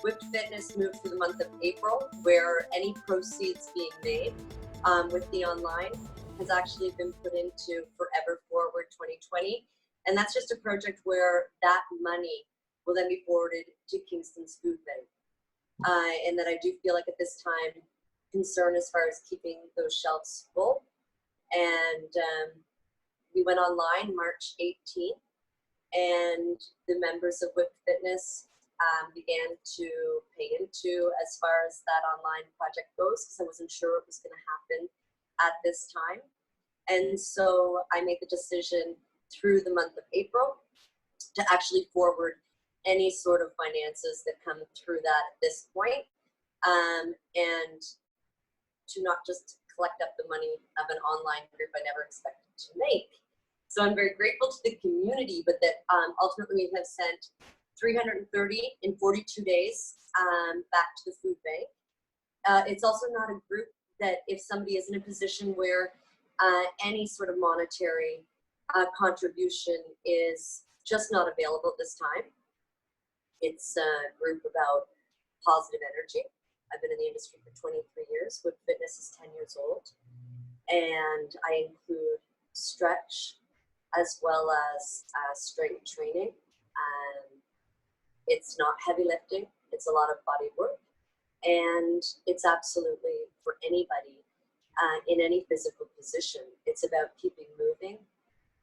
Whipped Fitness moved to the month of April, where any proceeds being made with the online has actually been put into Forever Forward 2020. And that's just a project where that money will then be forwarded to Kingston's food bank. And that I do feel like at this time, concern as far as keeping those shelves full. And we went online March 18th, and the members of Whipped Fitness began to pay into as far as that online project goes, because I wasn't sure what was going to happen at this time. And so I made the decision through the month of April to actually forward any sort of finances that come through that at this point, and to not just collect up the money of an online group I never expected to make. So I'm very grateful to the community, but that ultimately we have sent 330 in 42 days back to the food bank. It's also not a group that if somebody is in a position where any sort of monetary contribution is just not available at this time. It's a group about positive energy. I've been in the industry for 23 years. Whip Fitness is 10 years old. And I include stretch as well as strength training. It's not heavy lifting. It's a lot of body work. And it's absolutely for anybody in any physical position. It's about keeping moving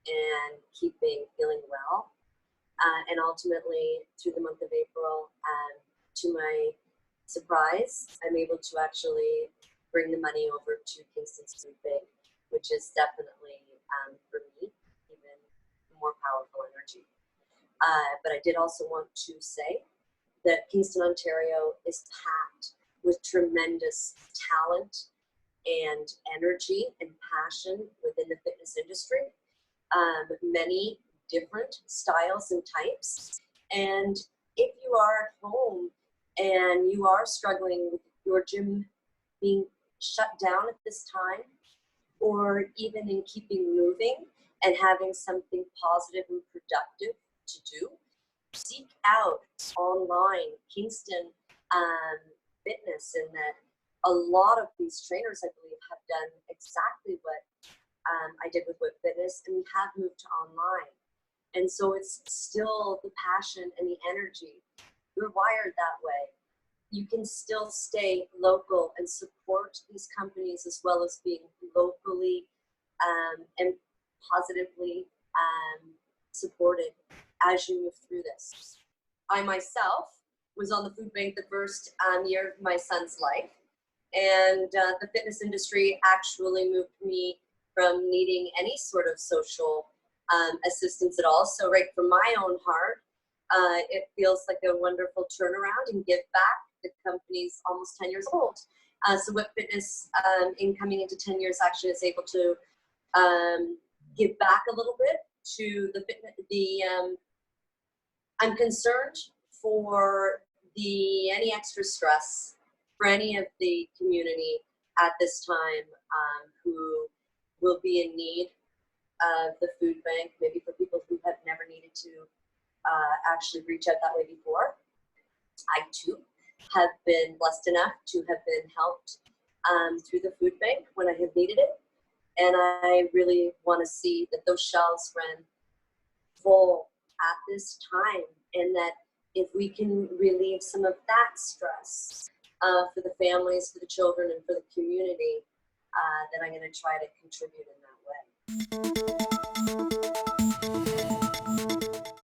and keeping feeling well. And ultimately, through the month of April, to my surprise, I'm able to actually bring the money over to Kingston's Food Bank, which is definitely, for me, even more powerful energy. But I did also want to say that Kingston, Ontario is packed with tremendous talent and energy and passion within the fitness industry. Many different styles and types. And if you are at home and you are struggling with your gym being shut down at this time, or even in keeping moving and having something positive and productive to do, seek out online Kingston Fitness, in that a lot of these trainers, I believe, have done exactly what I did with Whip Fitness, and we have moved to online. And so it's still the passion and the energy. We're wired that way. You can still stay local and support these companies, as well as being locally and positively supported as you move through this. I myself was on the food bank the first year of my son's life, and the fitness industry actually moved me from needing any sort of social assistance at all. So right from my own heart, it feels like a wonderful turnaround and give back. The company's almost 10 years old. So Whip Fitness, in coming into 10 years, actually is able to give back a little bit to the fitness. I'm concerned for any extra stress for any of the community at this time who will be in need of the food bank, maybe for people who have never needed to actually reach out that way before. I too have been blessed enough to have been helped through the food bank when I have needed it. And I really want to see that those shelves run full at this time, and that if we can relieve some of that stress for the families, for the children, and for the community, then I'm going to try to contribute in that way.